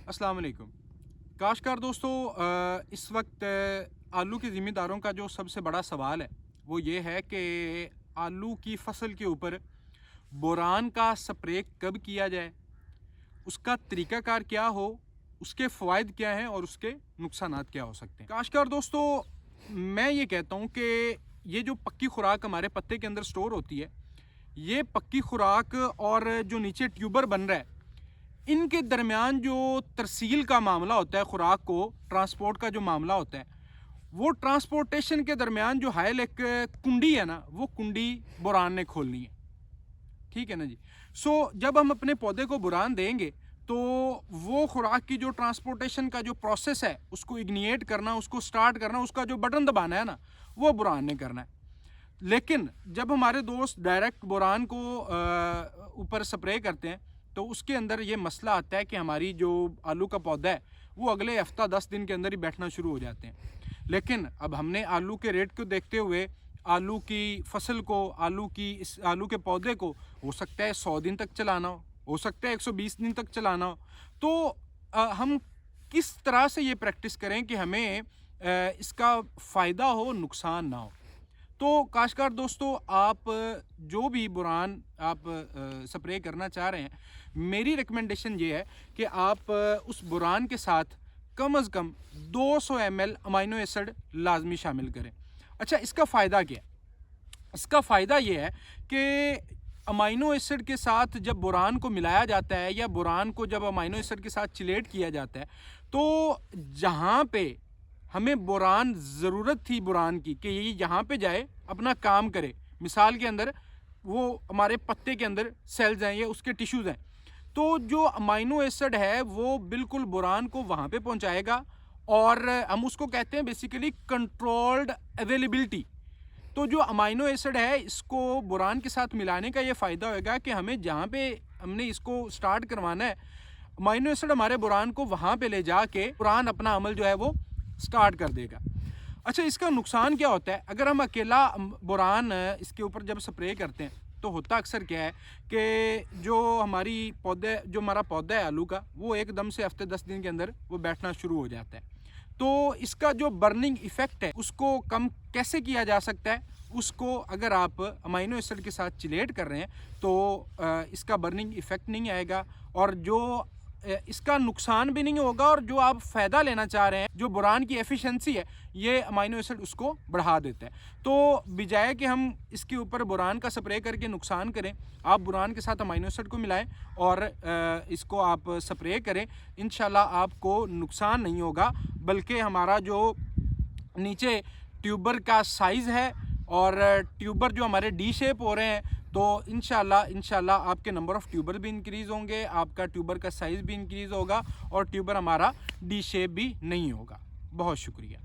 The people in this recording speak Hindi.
अस्सलाम वालेकुम। काश्तकार दोस्तों, इस वक्त आलू के ज़िम्मेदारों का जो सबसे बड़ा सवाल है वो ये है कि आलू की फसल के ऊपर बोरान का स्प्रे कब किया जाए, उसका तरीकाकार क्या हो, उसके फ़वाइद क्या हैं और उसके नुकसानात क्या हो सकते हैं। काश्तकार दोस्तों, मैं ये कहता हूँ कि ये जो पक्की खुराक हमारे पत्ते के अंदर स्टोर होती है, ये पक्की खुराक और जो नीचे ट्यूबर बन रहा है, इनके दरमियान जो तरसील का मामला होता है, खुराक को ट्रांसपोर्ट का जो मामला होता है, वो ट्रांसपोर्टेशन के दरमियान जो हायल एक कुंडी है ना, वो कुंडी बुरान ने खोलनी है। ठीक है ना जी। जब हम अपने पौधे को बुरान देंगे तो वो खुराक की जो ट्रांसपोर्टेशन का जो प्रोसेस है, उसको इग्निएट करना, उसको स्टार्ट करना, उसका जो बटन दबाना है ना, वो बुरान ने करना है। लेकिन जब हमारे दोस्त डायरेक्ट बोरान को ऊपर स्प्रे करते हैं तो उसके अंदर ये मसला आता है कि हमारी जो आलू का पौधा है वो अगले हफ्ता 10 दिन के अंदर ही बैठना शुरू हो जाते हैं। लेकिन अब हमने आलू के रेट को देखते हुए आलू की फसल को, इस आलू के पौधे को हो सकता है 100 दिन तक चलाना हो सकता है 120 दिन तक चलाना हो। तो हम किस तरह से ये प्रैक्टिस करें कि हमें इसका फ़ायदा हो, नुकसान ना हो। तो काश्तकार दोस्तों, आप जो भी बुरान आप स्प्रे करना चाह रहे हैं, मेरी रिकमेंडेशन ये है कि आप उस बुरान के साथ कम अज़ कम 200 ml अमाइनो एसिड लाजमी शामिल करें। अच्छा, इसका फ़ायदा क्या है? इसका फ़ायदा ये है कि अमाइनो एसिड के साथ जब बोरान को मिलाया जाता है या बोरान को जब अमाइनो एसिड के साथ चिलेट किया जाता है, तो जहाँ पे हमें बोरान ज़रूरत थी बोरान की कि ये यहाँ पे जाए, अपना काम करे, मिसाल के अंदर वो हमारे पत्ते के अंदर सेल्स हैं या उसके टिश्यूज़ हैं, तो जो अमाइनो एसिड है वो बिल्कुल बोरान को वहाँ पे पहुँचाएगा और हम उसको कहते हैं बेसिकली कंट्रोल्ड अवेलेबिलिटी। तो जो अमाइनो एसिड है, इसको बोरान के साथ मिलाने का ये फ़ायदा होगा कि हमें जहाँ पे हमने इसको स्टार्ट करवाना है, अमाइनो एसिड हमारे बोरान को वहाँ पे ले जाके बोरान अपना अमल जो है वो स्टार्ट कर देगा। अच्छा, इसका नुकसान क्या होता है? अगर हम अकेला बोरान इसके ऊपर जब स्प्रे करते हैं तो होता अक्सर क्या है कि जो हमारा पौधा है आलू का, वो एकदम से हफ्ते 10 दिन के अंदर वो बैठना शुरू हो जाता है। तो इसका जो बर्निंग इफ़ेक्ट है उसको कम कैसे किया जा सकता है? उसको अगर आप अमाइनो एसिड के साथ चिलेट कर रहे हैं तो इसका बर्निंग इफ़ेक्ट नहीं आएगा और जो इसका नुकसान भी नहीं होगा और जो आप फ़ायदा लेना चाह रहे हैं, जो बोरान की एफिशिएंसी है, ये अमाइनो एसिड उसको बढ़ा देता है। तो बजाय कि हम इसके ऊपर बोरान का स्प्रे करके नुकसान करें, आप बोरान के साथ अमाइनो एसिड को मिलाएं और इसको आप स्प्रे करें। इंशाल्लाह आपको नुकसान नहीं होगा, बल्कि हमारा जो नीचे ट्यूबर का साइज़ है और ट्यूबर जो हमारे डी शेप हो रहे हैं, तो इंशाल्लाह आपके नंबर ऑफ़ ट्यूबर भी इंक्रीज़ होंगे, आपका ट्यूबर का साइज़ भी इंक्रीज़ होगा और ट्यूबर हमारा डी शेप भी नहीं होगा। बहुत शुक्रिया।